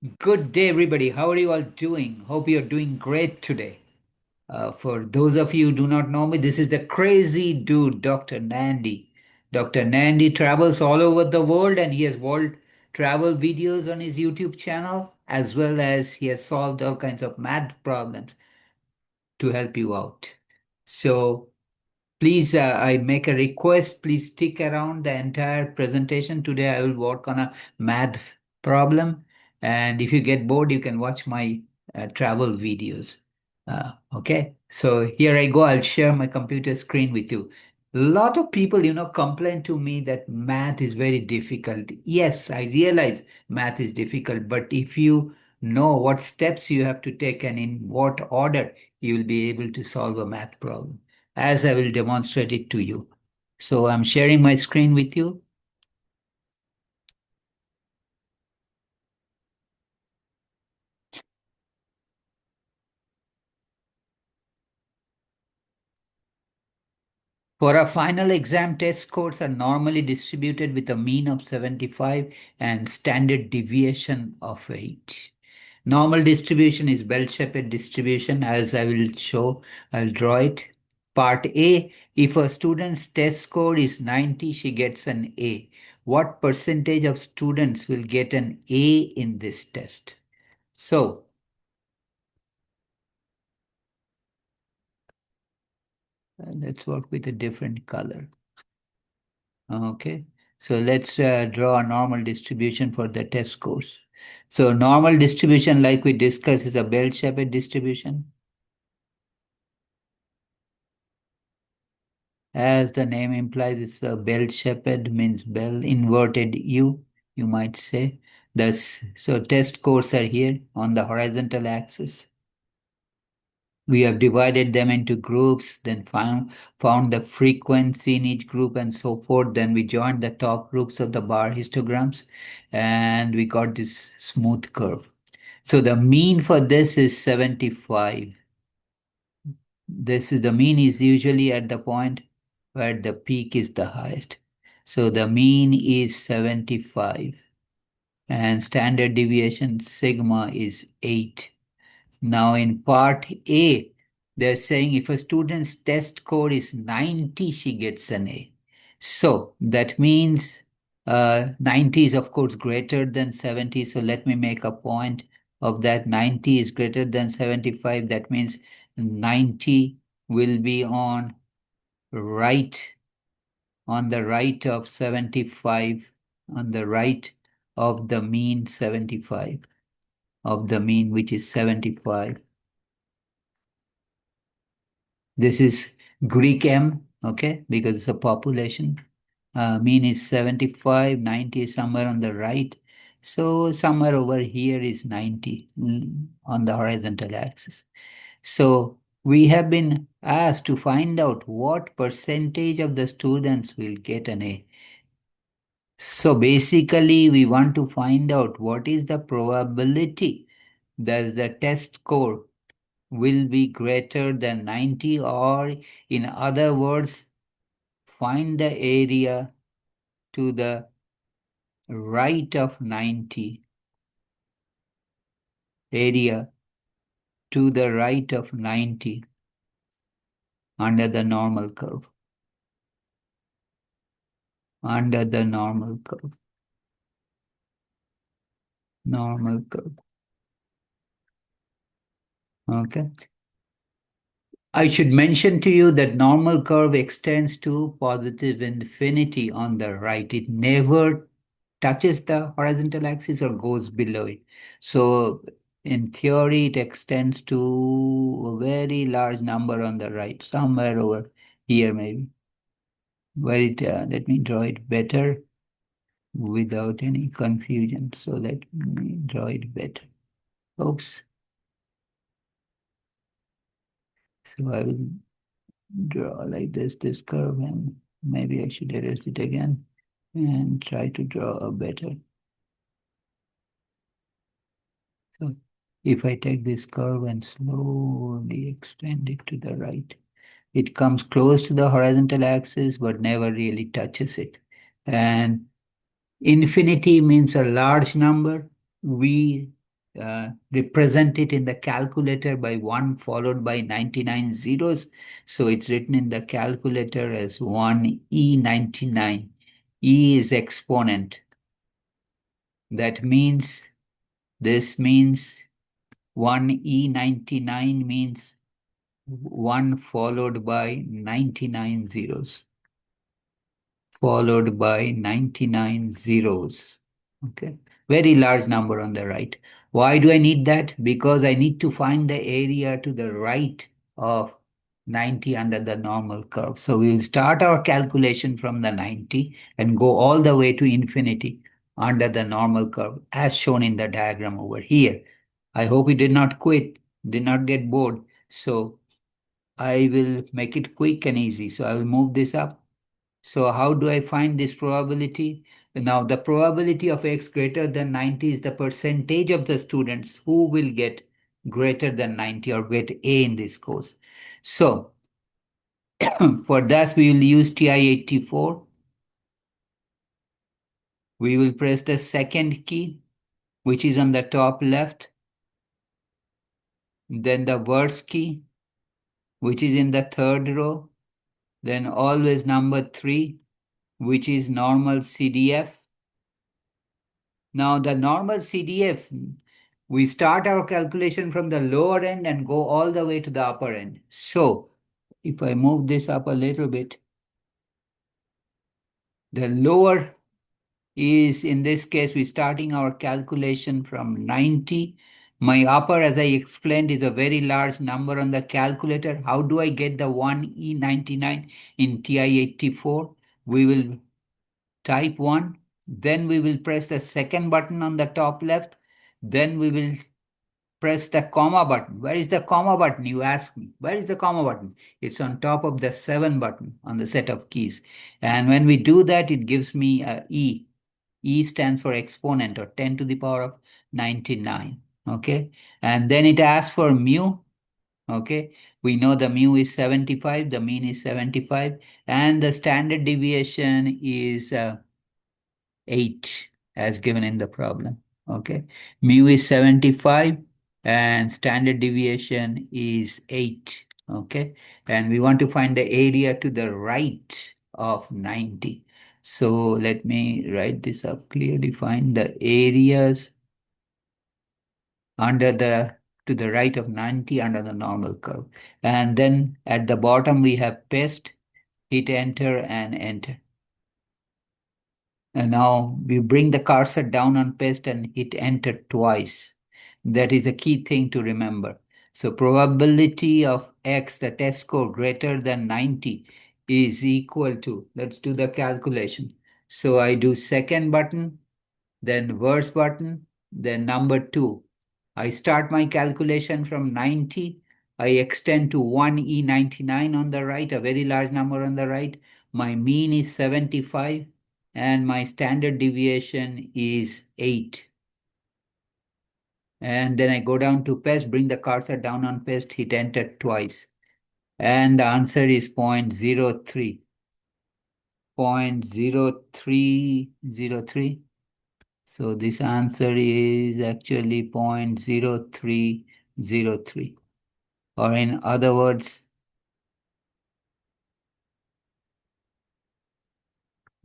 Good day, everybody. How are you all doing? Hope you're doing great today. For those of you who do not know me, this is the crazy dude, Dr. Nandi. Dr. Nandi travels all over the world and he has world travel videos on his YouTube channel, as well as he has solved all kinds of math problems to help you out. So, please, I make a request. Please stick around the entire presentation. Today, I will work on a math problem. And if you get bored, you can watch my travel videos. Okay. So here I go. I'll share my computer screen with you. A lot of people, complain to me that math is very difficult. Yes, I realize math is difficult, but if you know what steps you have to take and in what order, you will be able to solve a math problem as I will demonstrate it to you. So I'm sharing my screen with you. For a final exam, test scores are normally distributed with a mean of 75 and standard deviation of 8. Normal distribution is bell-shaped distribution, as I will show. I'll draw it. Part A, if a student's test score is 90, she gets an A. What percentage of students will get an A in this test? So, let's work with a different color. Okay. So let's draw a normal distribution for the test scores. So normal distribution, like we discussed, is a bell-shaped distribution. As the name implies, it's a bell-shaped, means bell, inverted U, you might say. Thus, so test scores are here on the horizontal axis. We have divided them into groups, then found the frequency in each group and so forth. Then we joined the top groups of the bar histograms and we got this smooth curve. So the mean for this is 75. This is the mean is usually at the point where the peak is the highest. So the mean is 75 and standard deviation sigma is 8. Now, in part A, they're saying if a student's test score is 90, she gets an A. So that means 90 is, of course, greater than 70. So let me make a point of that. 90 is greater than 75. That means 90 will be right, on the right of 75, on the right of the mean 75, of the mean, which is 75. This is Greek M, okay, because it's a population. Mean is 75, 90 is somewhere on the right. So somewhere over here is 90 on the horizontal axis. So we have been asked to find out what percentage of the students will get an A. So basically, we want to find out what is the probability that the test score will be greater than 90, or in other words, find the area to the right of 90, area to the right of 90 under the normal curve, under the normal curve. Okay. I should mention to you that normal curve extends to positive infinity on the right. It never touches the horizontal axis or goes below it. So in theory, it extends to a very large number on the right, somewhere over here maybe. Let me draw it better without any confusion. So let me draw it better. Oops. So I will draw like this curve, and maybe I should erase it again and try to draw a better. So if I take this curve and slowly extend it to the right, it comes close to the horizontal axis but never really touches it. And infinity means a large number. represent it in the calculator by 1 followed by 99 zeros. So it's written in the calculator as 1e99. E is exponent. That means, this means 1e99 means 1 followed by 99 zeros. Followed by 99 zeros. Okay. Very large number on the right. Why do I need that? Because I need to find the area to the right of 90 under the normal curve. So we will start our calculation from the 90 and go all the way to infinity under the normal curve as shown in the diagram over here. I hope you did not quit, did not get bored. So I will make it quick and easy. So I will move this up. So how do I find this probability? Now the probability of x greater than 90 is the percentage of the students who will get greater than 90 or get A in this course. So for that we will use TI-84. We will press the second key, which is on the top left, then the words key, which is in the third row, then always number 3, which is normal CDF. Now the normal CDF, we start our calculation from the lower end and go all the way to the upper end. So if I move this up a little bit, the lower is, in this case, we're starting our calculation from 90. My upper, as I explained, is a very large number on the calculator. How do I get the 1E99 in TI-84? We will type 1, then we will press the second button on the top left, then we will press the comma button. Where is the comma button, you ask me? Where is the comma button? It's on top of the 7 button on the set of keys. And when we do that, it gives me a E. E stands for exponent, or 10 to the power of 99. Okay. And then it asks for mu. Okay. We know the mu is 75, the mean is 75, and the standard deviation is 8 as given in the problem. Okay. Mu is 75 and standard deviation is 8. Okay. And we want to find the area to the right of 90. So let me write this up clearly. Find the areas under the to the right of 90 under the normal curve. And then at the bottom we have paste, hit enter and enter. And now we bring the cursor down on paste and hit enter twice. That is a key thing to remember. So probability of X, the test score greater than 90 is equal to, let's do the calculation. So I do second button, then verse button, then number 2. I start my calculation from 90. I extend to 1E99 on the right, a very large number on the right. My mean is 75 and my standard deviation is 8. And then I go down to paste, bring the cursor down on paste, hit enter twice. And the answer is 0.03. 0.0303. So this answer is actually 0.0303. Or in other words,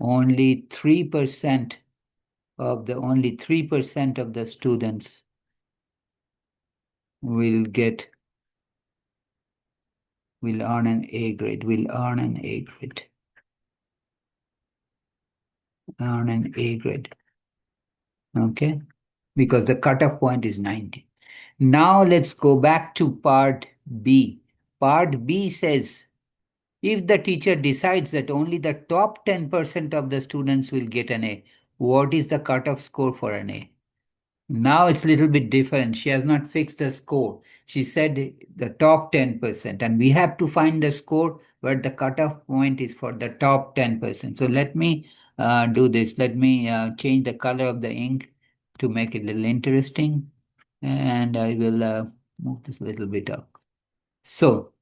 only 3% of the students will earn an A grade, earn an A grade. Okay? Because the cutoff point is 90. Now let's go back to part B. Part B says, if the teacher decides that only the top 10% of the students will get an A, what is the cutoff score for an A? Now it's a little bit different. She has not fixed the score. She said the top 10%, and we have to find the score where the cutoff point is for the top 10%. So let me do this. Let me change the color of the ink to make it a little interesting. And I will move this a little bit up. So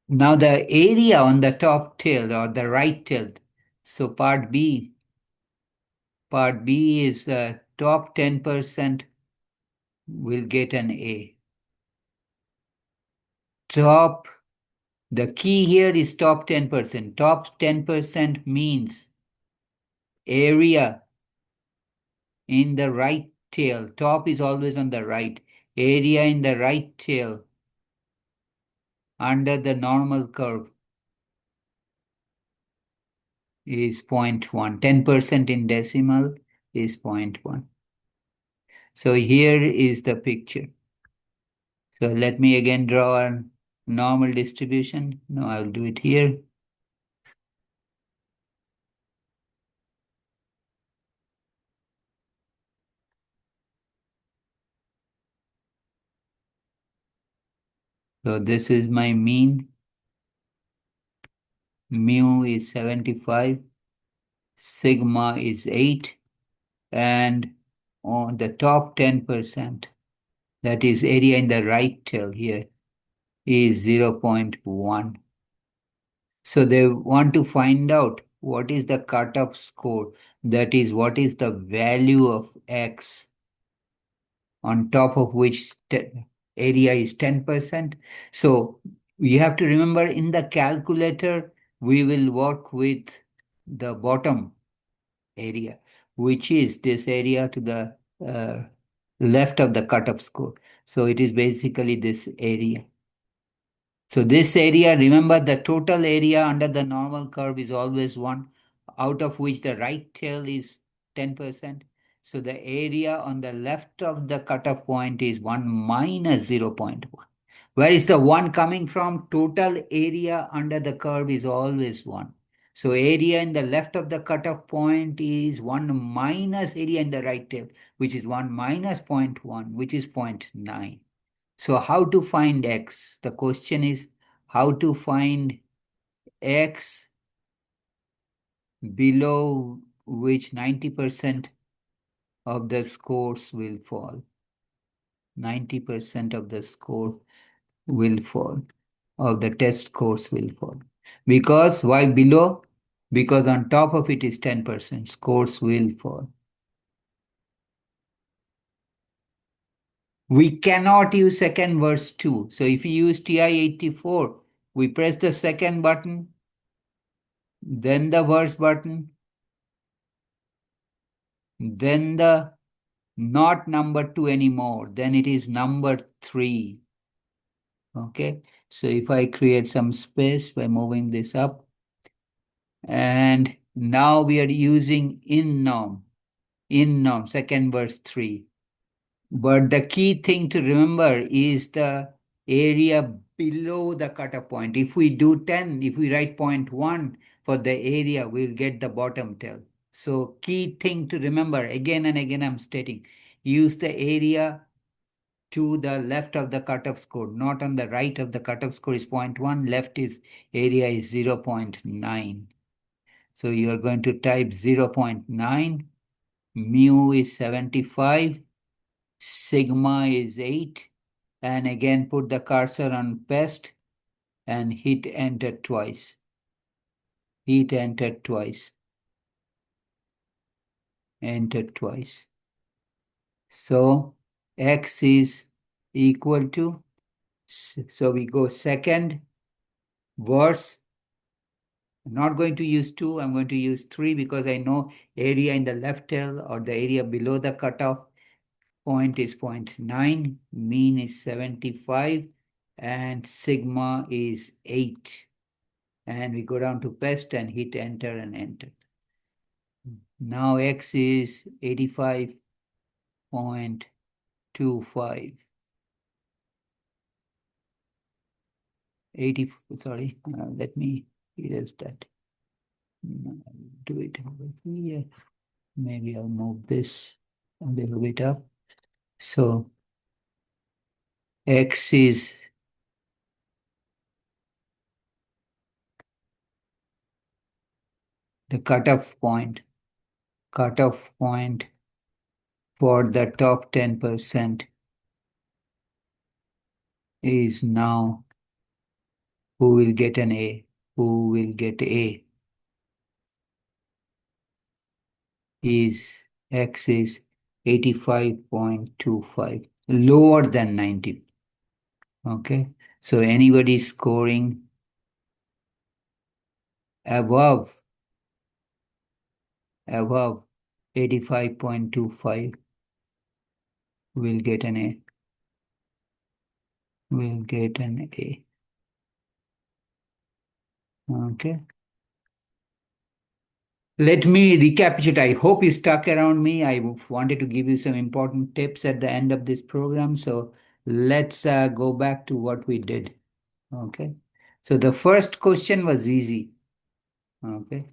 now the area on the top tilt or the right tilt. So part B is top 10% will get an A. Top, the key here is top 10%. Top 10% means area in the right tail. Top is always on the right. Area in the right tail under the normal curve is 0.1. 10% in decimal is 0.1. So here is the picture. So let me again draw a normal distribution. No, I'll do it here. So this is my mean. Mu is 75. Sigma is 8. And on the top 10%, that is area in the right tail here, is 0.1. So they want to find out what is the cutoff score. That is, what is the value of X on top of which area is 10%. So we have to remember in the calculator, we will work with the bottom area, which is this area to the left of the cutoff score. So it is basically this area. So this area, remember the total area under the normal curve is always 1, out of which the right tail is 10%. So the area on the left of the cutoff point is 1 minus 0.1. Where is the 1 coming from? Total area under the curve is always 1. So area in the left of the cutoff point is 1 minus area in the right tail, which is 1 minus 0.1, which is 0.9. So how to find X? The question is how to find X below which 90% of the scores will fall. 90% of the score will fall, of the test scores will fall. Because why below? Because on top of it is 10%, scores will fall. We cannot use second verse 2. So if you use TI-84, we press the second button, then the verse button, then the not number 2 anymore, then it is number 3. Okay, so if I create some space by moving this up, and now we are using in norm, second verse 3. But the key thing to remember is the area below the cutoff point. If we do 10, if we write 0.1 for the area, we'll get the bottom tail. So key thing to remember, again and again I'm stating, use the area to the left of the cutoff score, not on the right of the cutoff score is 0.1, left is area is 0.9. So you are going to type 0.9, mu is 75, sigma is 8, and again put the cursor on paste and hit enter twice. Hit enter twice. Enter twice. So X is equal to, so we go second verse. I'm not going to use 2, I'm going to use 3 because I know area in the left tail or the area below the cutoff point is 0.9, mean is 75, and sigma is 8. And we go down to paste and hit enter and enter. Now X is 85.25. sorry, let me erase that. Do it over here. Maybe I'll move this a little bit up. So X is the cutoff point. Cutoff point for the top 10% is now who will get an A. Who will get A is X is 85.25, lower than 90. Okay. So anybody scoring above, above 85.25 will get an A, will get an A. Okay. Let me recapitulate. I hope you stuck around me. I wanted to give you some important tips at the end of this program. So let's go back to what we did. Okay. So the first question was easy. Okay.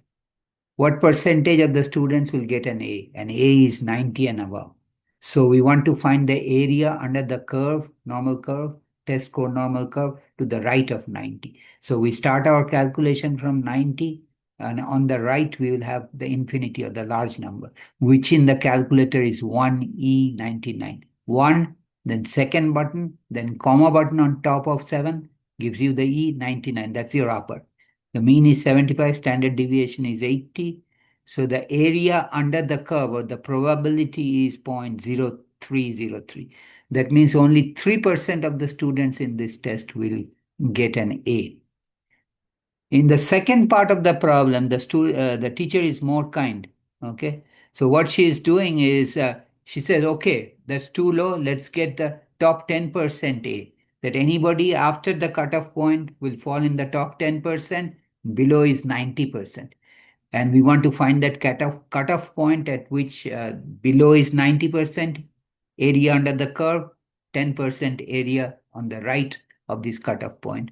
What percentage of the students will get an A? An A is 90 and above. So we want to find the area under the curve, normal curve, test score normal curve to the right of 90. So we start our calculation from 90, and on the right we will have the infinity or the large number, which in the calculator is 1E99. 1, then second button, then comma button on top of 7 gives you the E99. That's your upper. The mean is 75, standard deviation is 80. So the area under the curve or the probability is 0.0303. That means only 3% of the students in this test will get an A. In the second part of the problem, the teacher is more kind. Okay. So what she is doing is she says, okay, that's too low. Let's get the top 10% A. That anybody after the cutoff point will fall in the top 10%. Below is 90%. And we want to find that cutoff point at which below is 90% area under the curve, 10% area on the right of this cutoff point.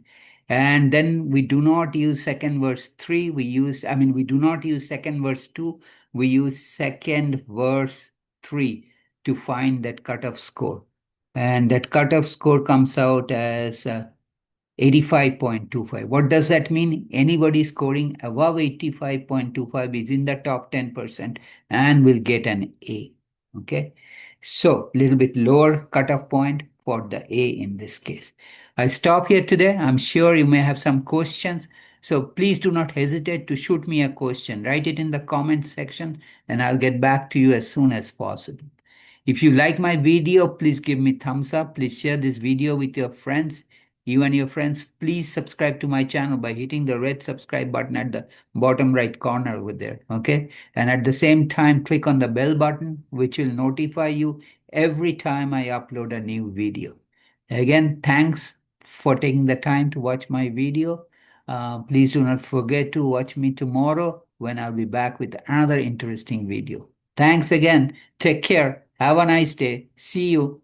And then we do not use second verse 3, we do not use second verse 2, we use second verse 3 to find that cutoff score. And that cutoff score comes out as 85.25. What does that mean? Anybody scoring above 85.25 is in the top 10% and will get an A. Okay. So, a little bit lower cutoff point for the A in this case. I stop here today. I'm sure you may have some questions. So, please do not hesitate to shoot me a question. Write it in the comment section and I'll get back to you as soon as possible. If you like my video, please give me thumbs up. Please share this video with your friends. You and your friends, please subscribe to my channel by hitting the red subscribe button at the bottom right corner over there. Okay. And at the same time, click on the bell button, which will notify you every time I upload a new video. Again, thanks for taking the time to watch my video. Please do not forget to watch me tomorrow when I'll be back with another interesting video. Thanks again. Take care. Have a nice day. See you.